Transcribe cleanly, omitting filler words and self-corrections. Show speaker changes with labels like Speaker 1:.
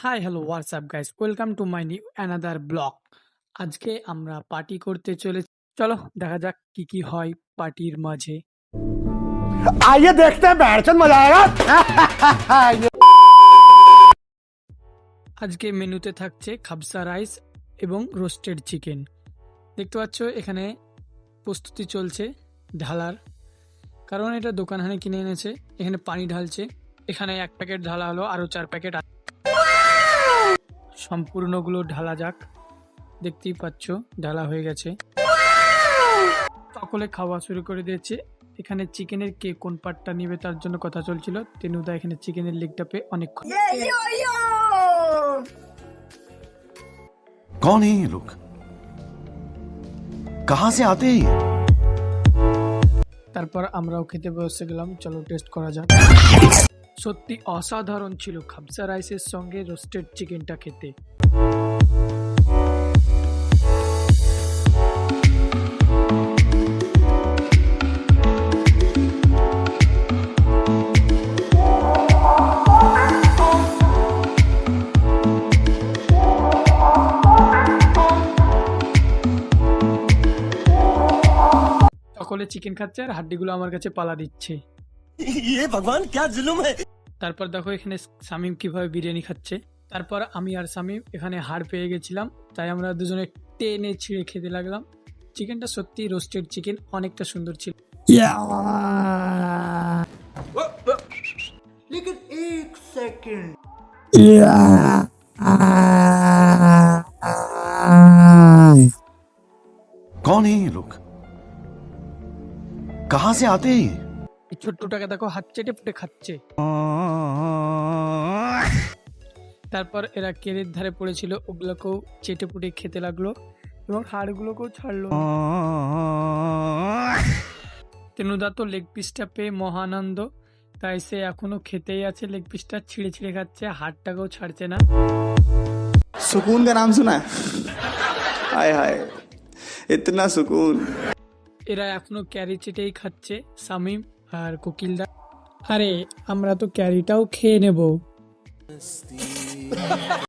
Speaker 1: Hi hello WhatsApp guys, welcome to my new another blog. আজকে আমরা party করতে চলেছি। চলো দেখা যাক কি কি হয় পার্টির মাঝে।
Speaker 2: आइए देखते हैं बैठचंद मजा आएगा।
Speaker 1: আজকে মেনুতে থাকছে খাবসা রাইস এবং রোস্টেড চিকেন। দেখতে পাচ্ছ এখানে প্রস্তুতি চলছে ঢালার, কারণ এটা দোকান হানে কিনে এনেছে। এখানে পানি ঢালছে, এখানে 1 প্যাকেট ঢালা হলো, আরো 4 প্যাকেট সম্পূর্ণগুলো ঢালা যাক। দেখতেই পাচ্ছ ঢালা হয়ে গেছে, সকলে খাওয়া শুরু করে দিয়েছে। এখানে চিকেনের কে কোন পার্টটা নিবে তার জন্য কথা চলছিল। তেনুদা এখানে চিকেনের লেগটা পেয়ে অনেক
Speaker 3: कौन है ये लोग? कहां से आते हैं ये?
Speaker 1: তারপর আমরাও খেতে বসে গেলাম। চলো টেস্ট করা যাক। সত্যি অসাধারণ ছিল খাবসা রাইসের সঙ্গে রোস্টেড চিকেনটা খেতে। সকলে চিকেন খাচ্ছে আর হাড্ডিগুলো আমার কাছে পালা দিচ্ছে।
Speaker 2: ये भगवान क्या जुल्म है।
Speaker 1: তারপর দেখো এখানে শামিম কিভাবে বিরিয়ানি খাচ্ছে। তারপর আমি আর শামিম এখানে হাড় পেয়ে গেছিলাম, তাই আমরা দুজনে টেনে ছিঁড়ে খেতে লাগলাম। চিকেনটা সত্যি রোস্টেড চিকেন অনেকটা সুন্দর ছিল।
Speaker 2: लेकिन एक सेकंड
Speaker 3: कौन है ये लोग? कहां से आते हैं ये?
Speaker 1: এই ছোট্টটাকে দেখো হাত চেটে পুটে খাচ্ছে। তারপর এরা কেরের ধারে পড়েছিল, ওগুলোকেও চেটে পুটে খেতে লাগলো এবং হাড়গুলোকেও ছাড়লো। তেনুদা তো লেগ পিসটা পেয়ে মহানন্দ, তাই সে এখনো খেতেই আছে। লেগ পিসটা ছিঁড়ে ছিঁড়ে খাচ্ছে, হাড়টাকেও ছাড়ছে না।
Speaker 4: सुकून का नाम सुना है? हाय हाय इतना सुकून।
Speaker 1: এরা এখনো ক্যারি চেটেই খাচ্ছে, শামিম আর কোকিলদা। আরে আমরা তো ক্যারিটাও খেয়ে নেব।